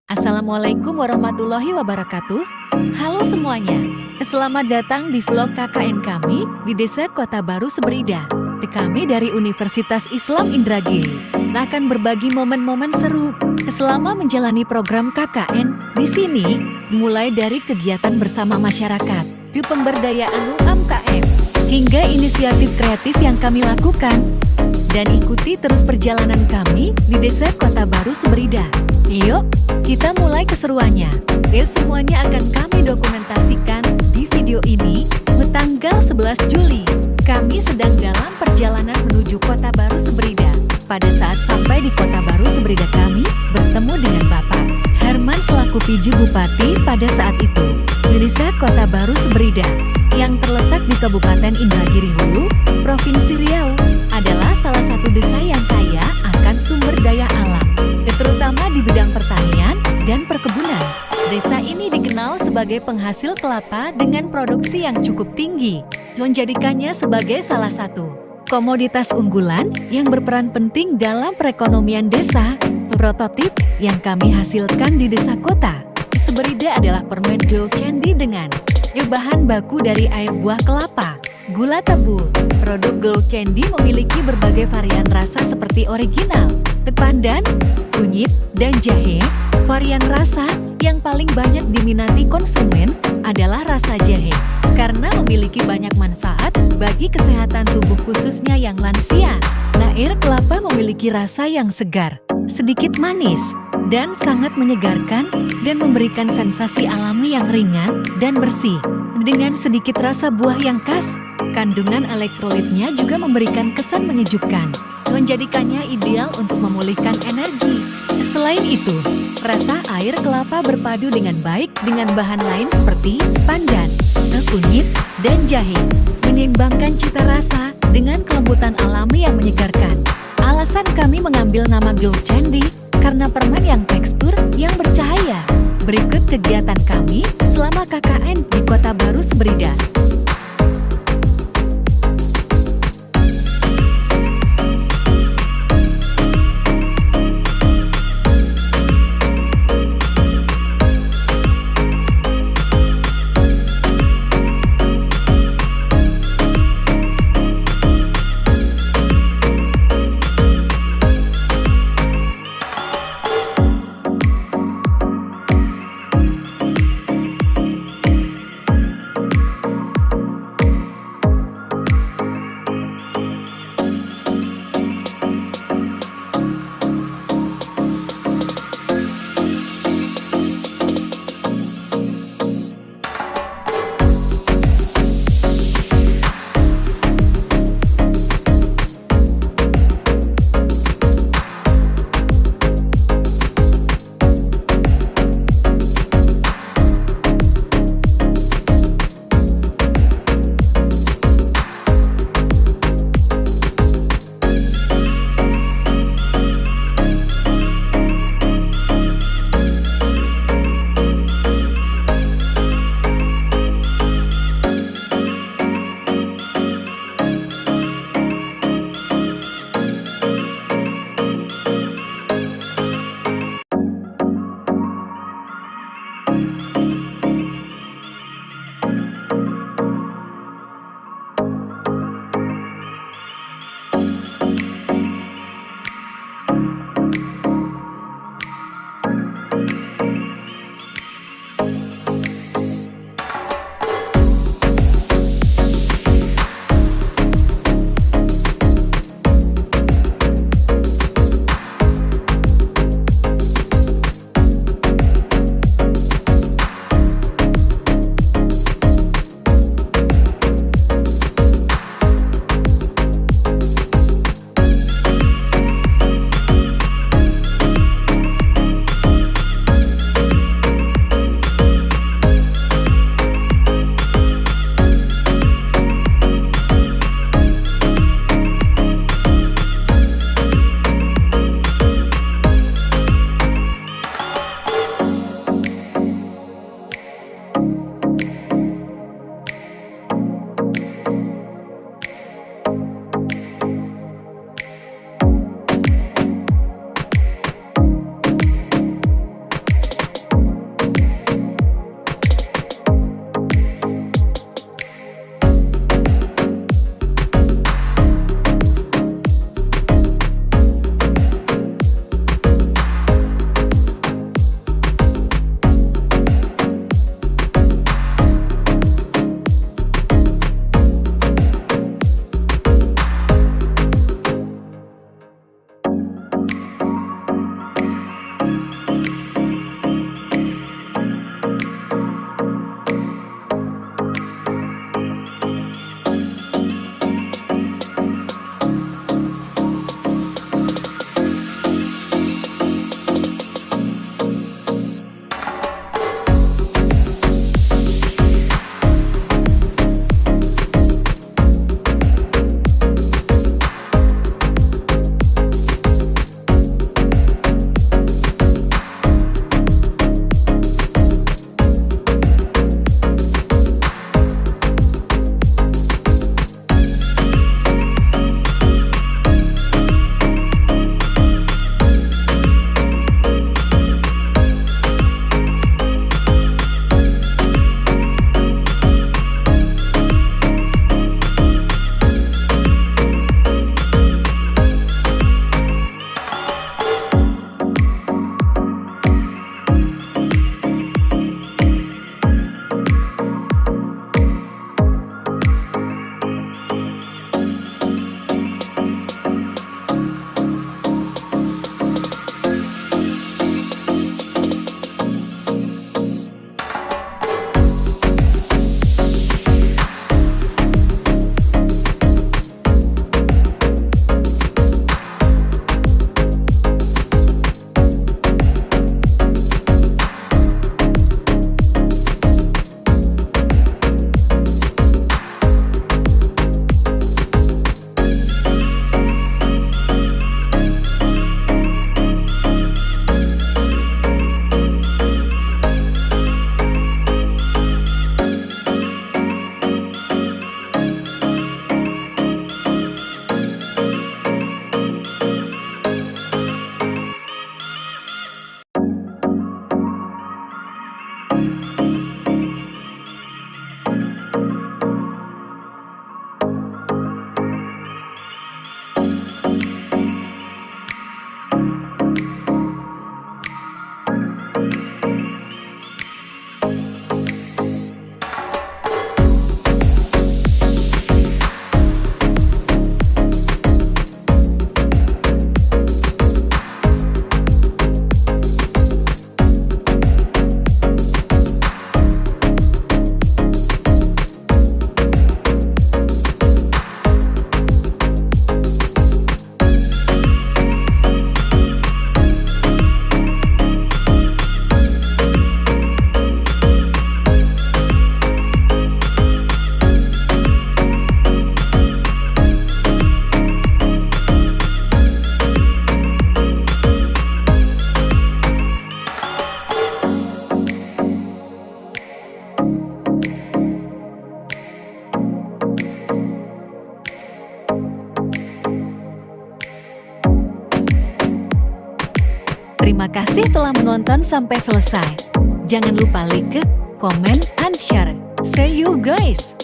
Assalamualaikum warahmatullahi wabarakatuh. Halo semuanya, selamat datang di vlog KKN kami di Desa Kota Baru Seberida. Kami dari Universitas Islam Indragiri akan berbagi momen-momen seru selama menjalani program KKN di sini, mulai dari kegiatan bersama masyarakat, pemberdayaan UMKM, hingga inisiatif kreatif yang kami lakukan. Dan ikuti terus perjalanan kami di Desa Kota Baru Seberida. Yuk, kita mulai keseruannya. Semuanya akan kami dokumentasikan di video ini. Tanggal 11 Juli, kami sedang dalam perjalanan menuju Kota Baru Seberida. Pada saat sampai di Kota Baru Seberida, kami bertemu dengan Bapak Herman selaku PJ Bupati pada saat itu. Desa Kota Baru Seberida yang terletak di Kabupaten Indragiri Hulu, Provinsi Riau, adalah salah satu desa yang kaya akan sumber daya alam, terutama di bidang pertanian dan perkebunan. Desa ini dikenal sebagai penghasil kelapa dengan produksi yang cukup tinggi, menjadikannya sebagai salah satu komoditas unggulan yang berperan penting dalam perekonomian desa. Prototip yang kami hasilkan di desa kota Seberida adalah permen gold candy dengan bahan baku dari air buah kelapa, gula tebu. Produk gold candy memiliki berbagai varian rasa seperti original, pandan, kunyit, dan jahe. Varian rasa yang paling banyak diminati konsumen adalah rasa jahe, karena memiliki banyak manfaat bagi kesehatan tubuh khususnya yang lansia. Air kelapa memiliki rasa yang segar, sedikit manis, dan sangat menyegarkan, dan memberikan sensasi alami yang ringan dan bersih. Dengan sedikit rasa buah yang khas, kandungan elektrolitnya juga memberikan kesan menyejukkan, menjadikannya ideal untuk memulihkan energi. Selain itu, rasa air kelapa berpadu dengan baik dengan bahan lain seperti pandan, kunyit, dan jahe, menyeimbangkan cita rasa dengan kelembutan alami yang menyegarkan. Alasan kami mengambil nama gold candy karena permen yang tekstur yang bercahaya. Berikut kegiatan kami selama KKN di Kota Baru Seberida. Terima kasih telah menonton sampai selesai. Jangan lupa like, comment, and share. See you guys!